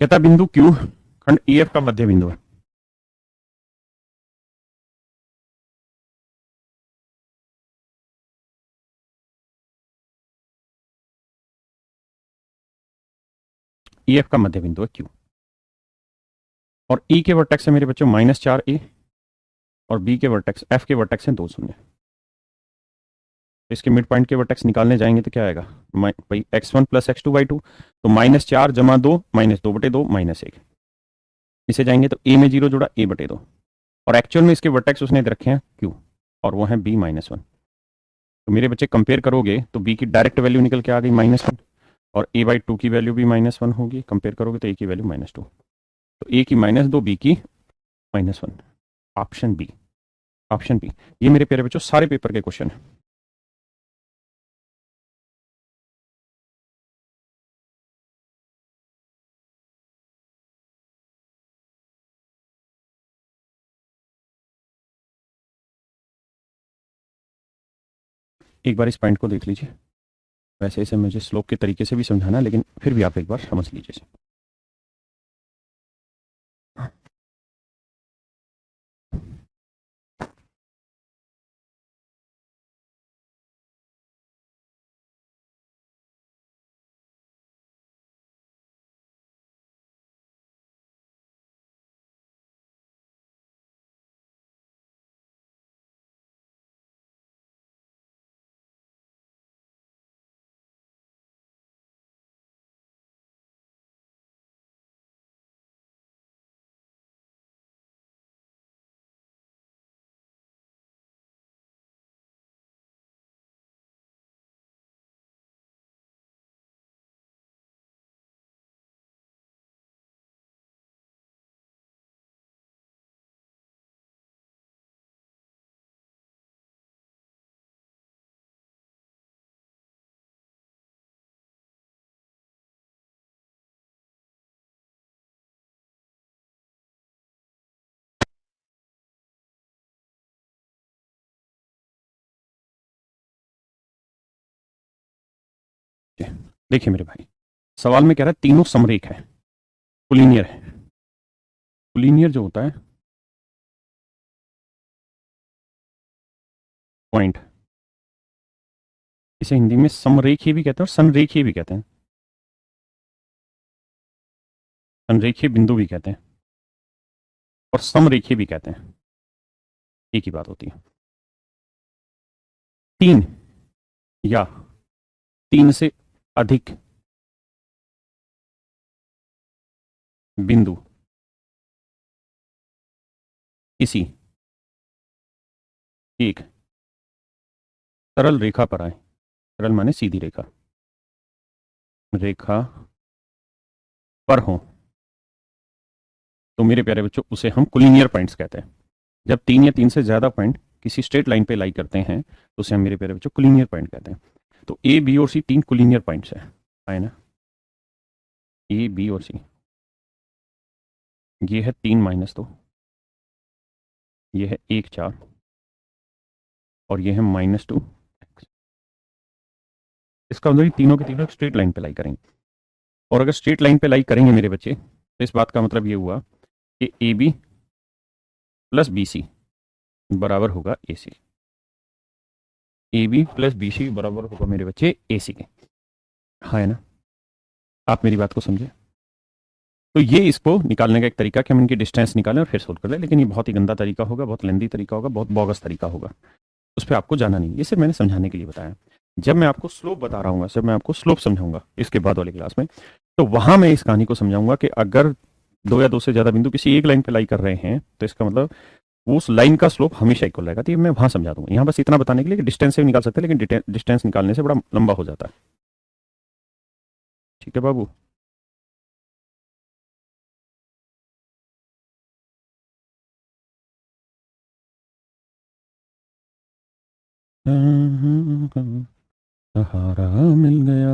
कहता बिंदु Q खंड EF का मध्य बिंदु है। EF का मध्य बिंदु है Q, और E के वर्टेक्स है मेरे बच्चों -4a, और B के वर्टेक्स, F के वर्टेक्स हैं 2 0। इसके मिड पॉइंट के वर्टेक्स निकालने जाएंगे तो क्या आएगा, भाई x1 + x2/2, तो -4 + 2 -2/2 -1। इसे जाएंगे तो a में 0 जुड़ा, a/2, और एक्चुअल में इसके वर्टेक्स उसने रखे हैं Q, और वो है B-1। तो मेरे बच्चे कंपेयर करोगे तो B की डायरेक्ट वैल्यू निकल के आ गई -1, और a/2 की वैल्यू भी -1 होगी। कंपेयर करोगे तो a की वैल्यू -2, तो a की -2, b की -1। Option B, option B. ये मेरे प्यारे बच्चों सारे पेपर के क्वेश्चन है। एक बार इस पॉइंट को देख लीजिए। वैसे इसे मुझे स्लोप के तरीके से भी समझाना, लेकिन फिर भी आप एक बार समझ लीजिए। देखिए मेरे भाई, सवाल में कह रहा है तीनों समरेख है, कुलीनियर है। कुलीनियर जो होता है पॉइंट, इसे हिंदी में समरेखीय भी कहते हैं और संरेखीय भी कहते हैं, संरेखीय बिंदु भी कहते हैं और समरेखीय भी कहते हैं, एक ही बात होती है। तीन या तीन से अधिक बिंदु किसी एक सरल रेखा पर आए, सरल माने सीधी रेखा, रेखा पर हो, तो मेरे प्यारे बच्चों उसे हम कुलीनियर पॉइंट्स कहते हैं। जब तीन या तीन से ज्यादा पॉइंट किसी स्ट्रेट लाइन पे लाई करते हैं तो उसे हम मेरे प्यारे बच्चों कुलीनियर पॉइंट कहते हैं। तो ए बी और सी तीन कुलीनियर पॉइंट्स है ना, ए बी और सी। ये है 3 - 2, ये है 1 4 और ये है -2। इसका मतलब तीनों के तीनों स्ट्रेट लाइन पे लाई करेंगे, और अगर स्ट्रेट लाइन पे लाई करेंगे मेरे बच्चे तो इस बात का मतलब ये हुआ कि A B plus B C बराबर होगा A C, A B plus B C बराबर होगा मेरे बच्चे ए सी के। हाँ है ना, आप मेरी बात को समझे। तो ये इसको निकालने का एक तरीका कि हम इनकी डिस्टेंस निकालें और फिर सोल्व कर लें, लेकिन ये बहुत ही गंदा तरीका होगा, बहुत लेंदी तरीका होगा, बहुत बोगस तरीका होगा, उस पर आपको जाना नहीं। ये सिर्फ मैंने समझाने के लिए बताया। जब मैं आपको स्लोप बता रहा हूँ, जब मैं आपको स्लोप समझाऊंगा इसके बाद वाली क्लास में, तो वहां मैं इस कहानी को समझाऊंगा कि अगर दो या दो से ज्यादा बिंदु किसी एक लाइन पे लाई कर रहे हैं तो इसका मतलब वो उस लाइन का स्लोप हमेशा इक्वल रहेगा। तो ये मैं वहां समझा दूंगा, यहाँ बस इतना बताने के लिए कि डिस्टेंस से भी निकाल सकते हैं, लेकिन डिस्टेंस निकालने से बड़ा लंबा हो जाता है। ठीक है बाबू। सहारा मिल गया।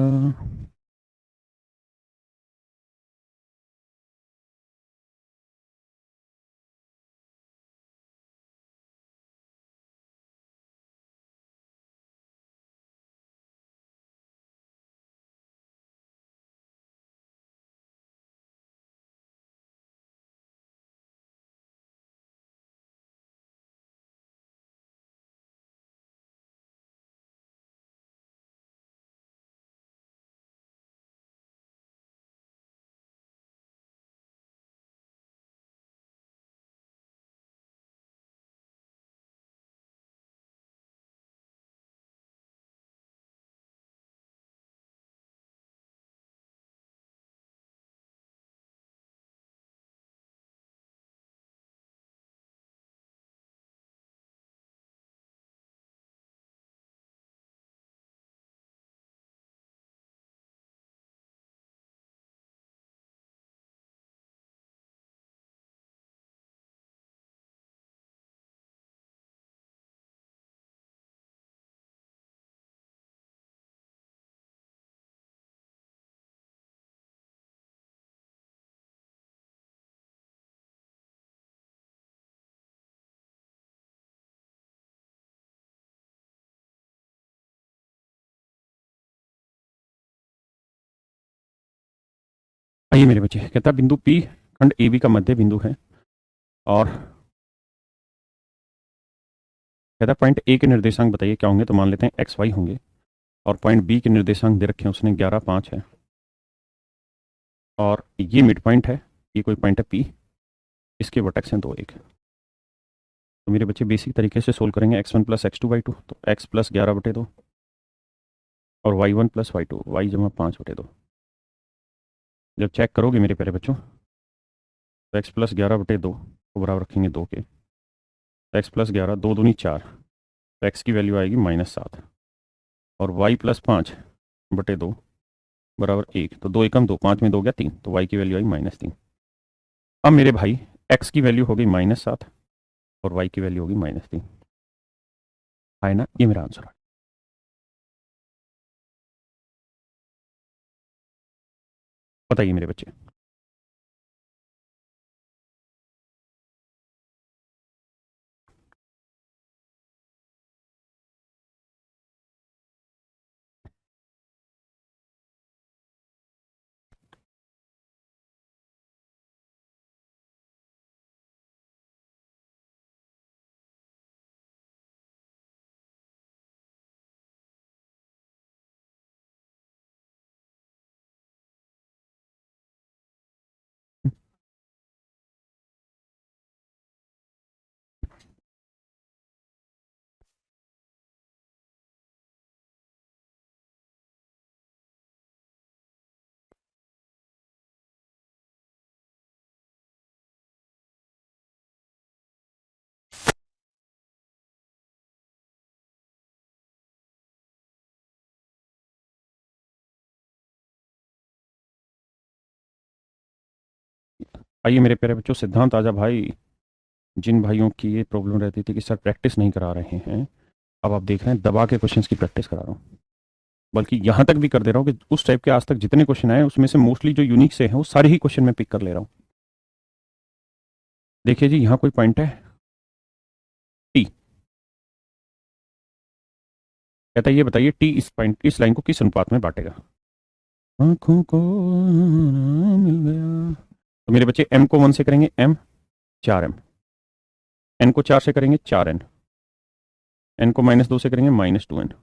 आइए मेरे बच्चे, कहता है बिंदु पी खंड ए बी का मध्य बिंदु है, और कहता है पॉइंट ए के निर्देशांक बताइए क्या होंगे। तो मान लेते हैं एक्स वाई होंगे, और पॉइंट बी के निर्देशांक दे रखे हैं उसने 11 5 है, और ये मिड पॉइंट है, ये कोई पॉइंट है पी, इसके वर्टेक्स हैं 2 1। तो मेरे बच्चे बेसिक तरीके से सोल्व करेंगे, x1 + x2/2, तो x + 11/2 और y1 + y2 y जमा 5/2। जब चेक करोगे मेरे प्यारे बच्चों तो x + 11/2 को बराबर रखेंगे 2 के, x + 11 2 दूनी 4, तो x की वैल्यू आएगी -7, और y + 5/2 बराबर 1, तो 2 एकम 2, 5 में 2 गया 3, तो y की वैल्यू आई -3। अब मेरे भाई x की वैल्यू हो गई -7 और y की वैल्यू होगी -3, है ना, ये मेरा आंसर है। बताइए मेरे बच्चे। आइए मेरे प्यारे बच्चों, सिद्धांत आजा भाई। जिन भाइयों की ये प्रॉब्लम रहती थी कि सर प्रैक्टिस नहीं करा रहे हैं, अब आप देख रहे हैं दबा के क्वेश्चंस की प्रैक्टिस करा रहा हूँ। बल्कि यहां तक भी कर दे रहा हूँ कि उस टाइप के आज तक जितने क्वेश्चन आए उसमें से मोस्टली जो यूनिक से हैं वो सारे ही क्वेश्चन मैं पिक कर ले रहा हूँ। देखिए जी, यहाँ कोई पॉइंट है टी। कहता है ये बताइए टी इस पॉइंट इस लाइन को किस अनुपात में बांटेगा। आंखों को मिल गया। तो मेरे बच्चे एम को 1 से करेंगे एम 4m, एन को 4 से करेंगे 4n, एन को -2 से करेंगे -2n,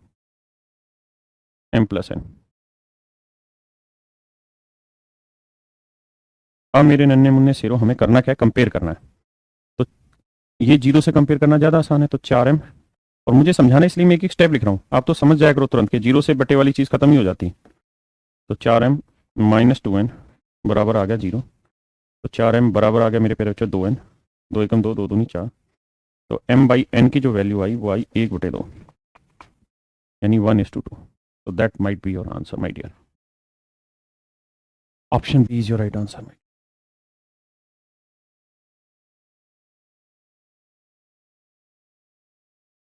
m+n। अब मेरे नन्हे मुन्ने शेरों, हमें करना क्या है, कंपेयर करना है। तो ये 0 से कंपेयर करना ज़्यादा आसान है, तो 4m। और मुझे समझाना इसलिए मैं एक एक स्टेप लिख रहा हूँ, आप तो समझ जाया करो तुरंत कि 0 से बटे वाली चीज़ खत्म ही हो जाती है। तो 4m -2n बराबर आ गया 0। तो 4m बराबर आ गया मेरे प्यारे बच्चों 2n, 2 एकम 2, 2 दूनी 4। तो m/n की जो वैल्यू आई वो आई 1/2, यानी 1:2। तो that might be your answer my dear. Option B is your right answer my.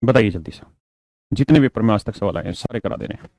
बताइए जल्दी से, जितने पेपर में आज तक सवाल आए हैं सारे करा दे रहे हैं।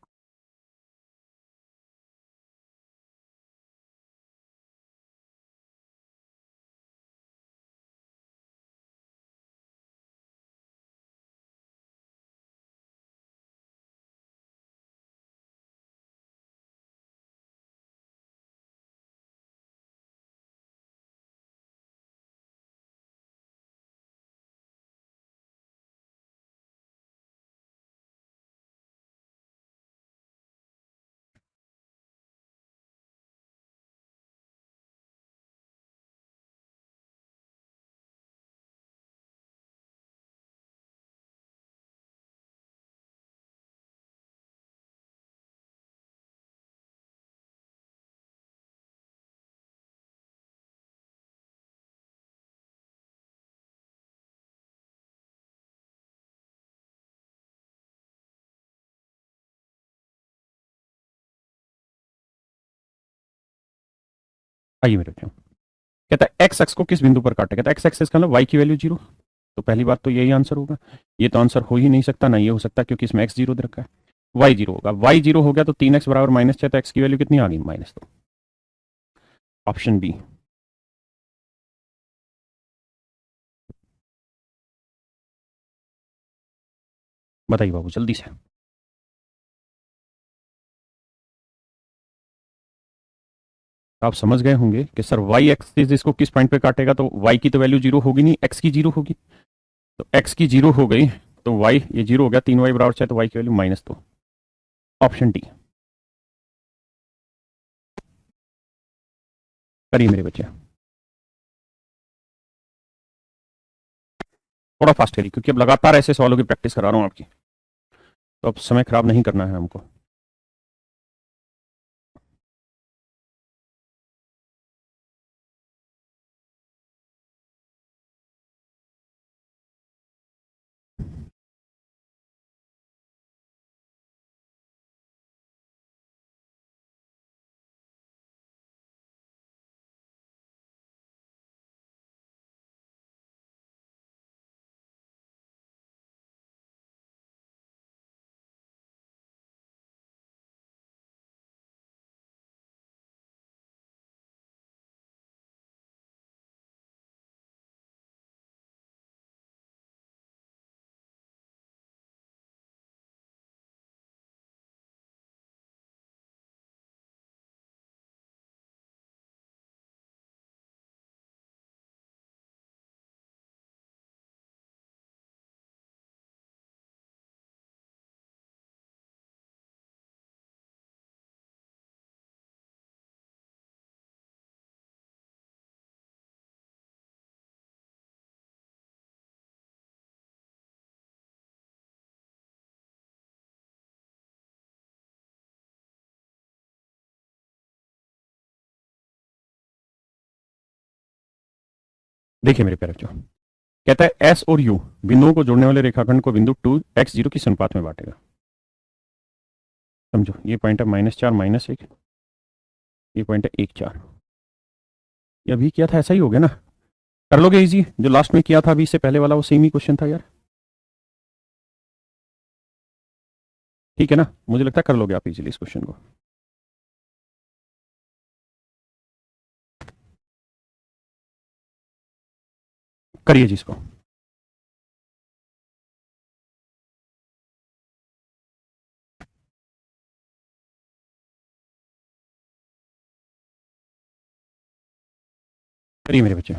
आइए मेरे बच्चों, कहता है एक्स एक्स को किस बिंदु पर काटे। कहता है एक्स एक्सिस का मतलब वाई की वैल्यू 0। तो पहली बात तो यही आंसर होगा। ये तो आंसर हो ही नहीं सकता, ना ये हो सकता क्योंकि इसमें एक्स 0 दे रखा है। वाई 0 होगा, वाई 0 हो गया तो 3x बराबर -6, तो एक्स की वैल्यू कितनी आ गई -2। Option B. बताइए बाबू जल्दी से। आप समझ गए होंगे कि सर वाई एक्सिस इसको किस पॉइंट पे काटेगा, तो वाई की तो वैल्यू 0 होगी नहीं, एक्स की 0 होगी। तो एक्स की 0 हो गई तो वाई ये 0 हो गया, 3y बराबर 6, तो वाई की वैल्यू -2। Option D. करिए मेरे बच्चे, थोड़ा फास्ट करिए क्योंकि अब लगातार ऐसे सवालों की प्रैक्टिस करा रहा हूँ आपकी, तो अब समय खराब नहीं करना है हमको। देखिए मेरे प्यारे बच्चों, कहता है एस और यू बिंदुओं को जोड़ने वाले रेखाखंड को बिंदु 2x0 किस अनुपात में बांटेगा। समझो, ये पॉइंट है -4 -1, ये पॉइंट है 1 4। ये अभी किया था ऐसा ही हो गया ना? कर लोगे इजी? जो लास्ट में किया था अभी इससे पहले वाला वो सेम ही क्वेश्चन था यार। ठीक है ना? मुझे लगता है कर लोगे आप इजीली इस क्वेश्चन को। करिए जी इसको। करिए मेरे बच्चे।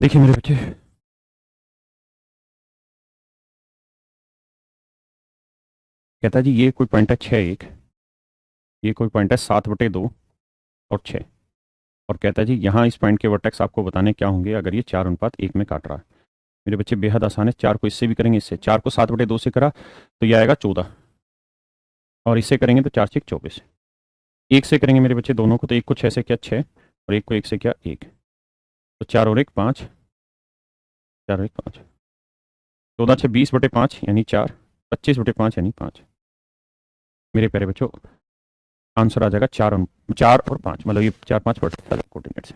देखिए मेरे बच्चे, कहता है जी ये कोई पॉइंट है 6 1, ये कोई पॉइंट है 7/2 और 6, और कहता है जी यहाँ इस पॉइंट के वर्टेक्स आपको बताने क्या होंगे अगर ये 4:1 में काट रहा है। मेरे बच्चे बेहद आसान है। 4 को इससे भी करेंगे, इससे 4 को 7/2 से करा तो ये आएगा 14, और इससे करेंगे तो 4 6 24। एक से करेंगे मेरे बच्चे दोनों को, तो एक को 6 से किया 6, और एक को 1 से किया 1, तो 4 और 1 5, 4 और 1 5, 14 6 20/5 यानी 4, 25/5 यानी 5। मेरे प्यारे बच्चों आंसर आ जाएगा 4 और 5, मतलब ये 4 5 वर्टिकल कोऑर्डिनेट से।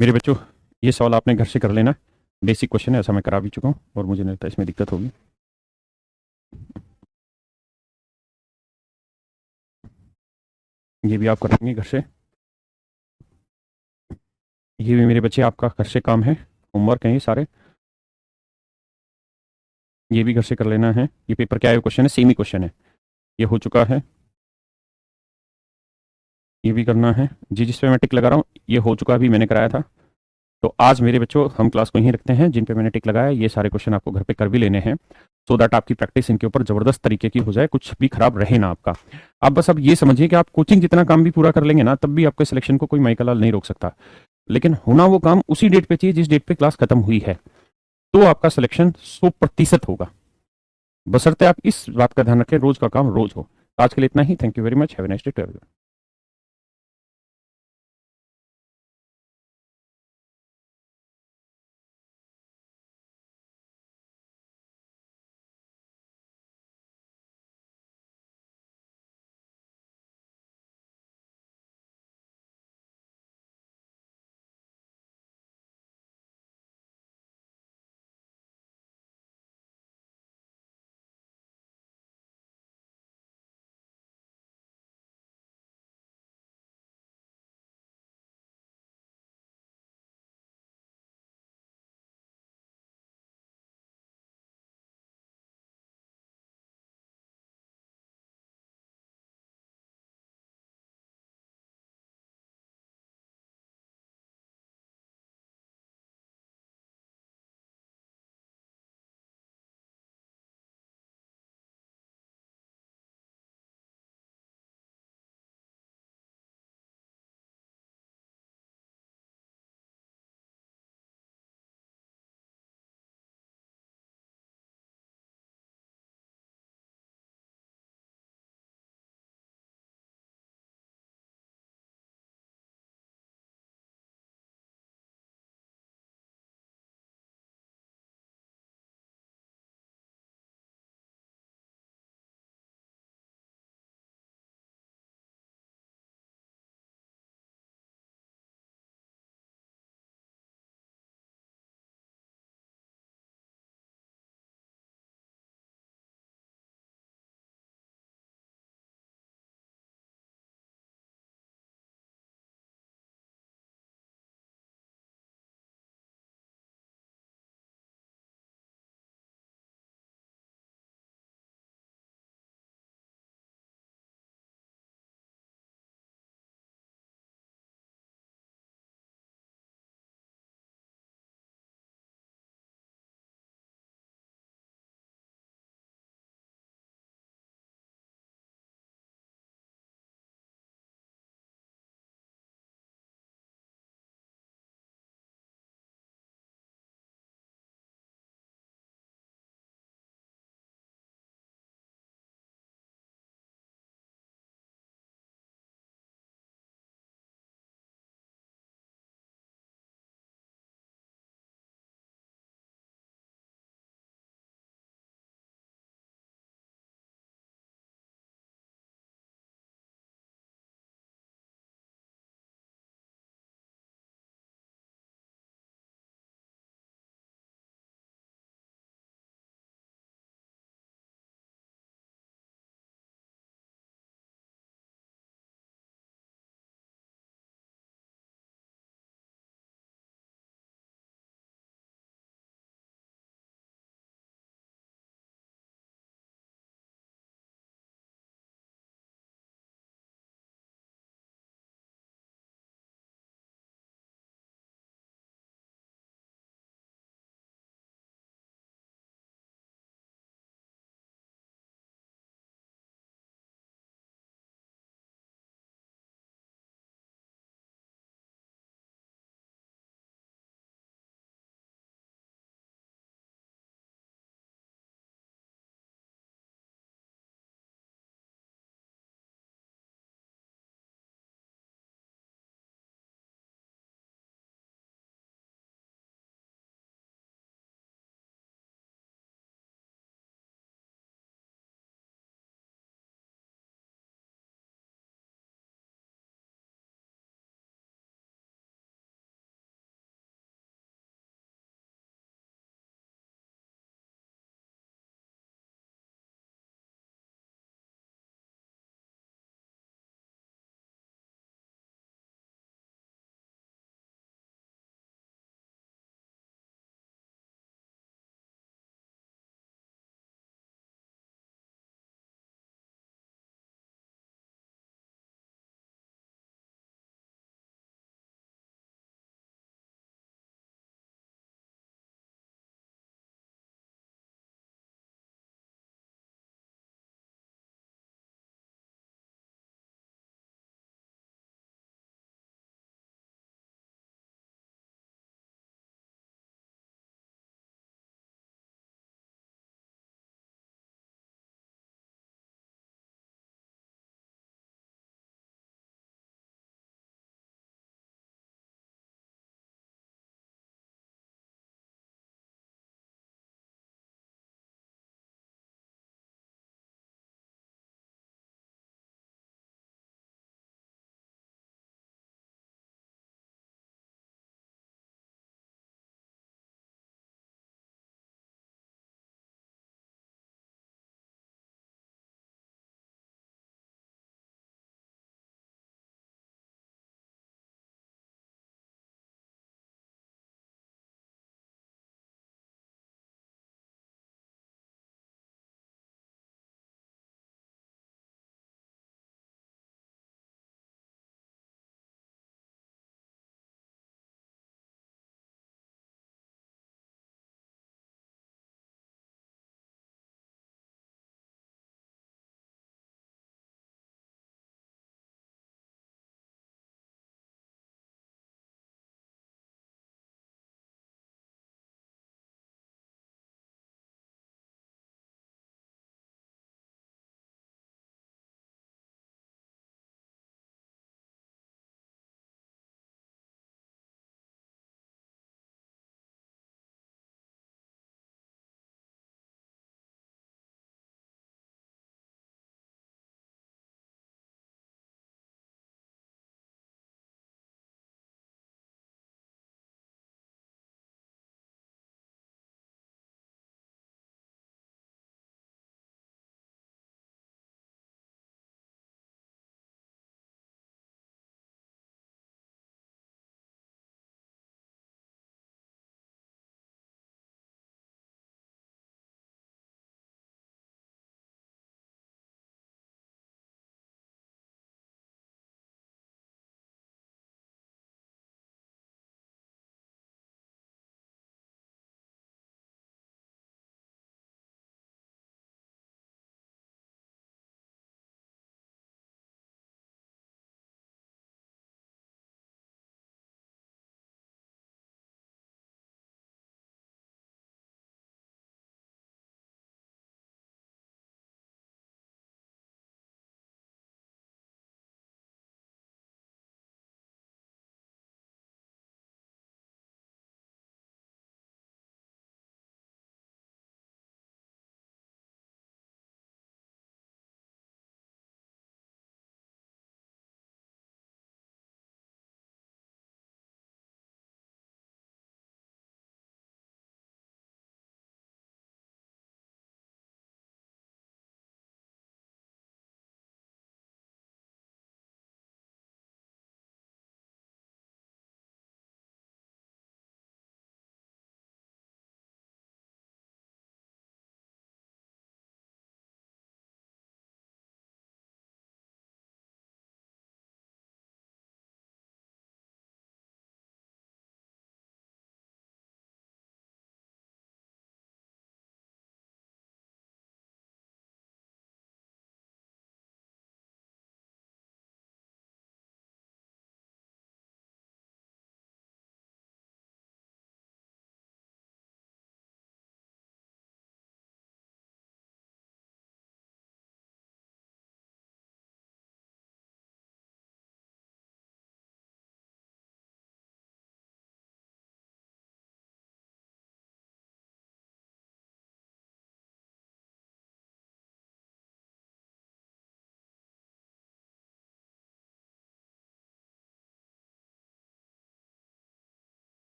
मेरे बच्चों ये सवाल आपने घर से कर लेना, बेसिक क्वेश्चन है, ऐसा मैं करा भी चुका हूँ और मुझे नहीं लगता इसमें दिक्कत होगी। ये भी आप करेंगे घर से। ये भी मेरे बच्चे आपका घर से काम है, होमवर्क है ये सारे, ये भी घर से कर लेना है। ये पेपर क्या है, क्वेश्चन है, सेमी क्वेश्चन है, ये हो चुका है। ये भी करना है जी, जिस पे मैं टिक लगा रहा हूँ ये हो चुका, अभी मैंने कराया था। तो आज मेरे बच्चों हम क्लास को यहीं रखते हैं, जिन पे मैंने टिक लगाया ये सारे क्वेश्चन आपको घर पे कर भी लेने हैं, सो दैट आपकी प्रैक्टिस इनके ऊपर जबरदस्त तरीके की हो जाए, कुछ भी खराब रहे ना आपका। आप बस अब ये समझिए कि आप कोचिंग जितना काम भी पूरा कर लेंगे ना, तब भी आपके सिलेक्शन को कोई माइका लाल नहीं रोक सकता, लेकिन होना वो काम उसी डेट पे चाहिए जिस डेट पे क्लास खत्म हुई है, तो आपका सिलेक्शन 100% होगा। बशर्ते आप इस बात का ध्यान रखें रोज का काम रोज हो। आज के लिए इतना ही। Thank you very much. Have a nice day to everyone.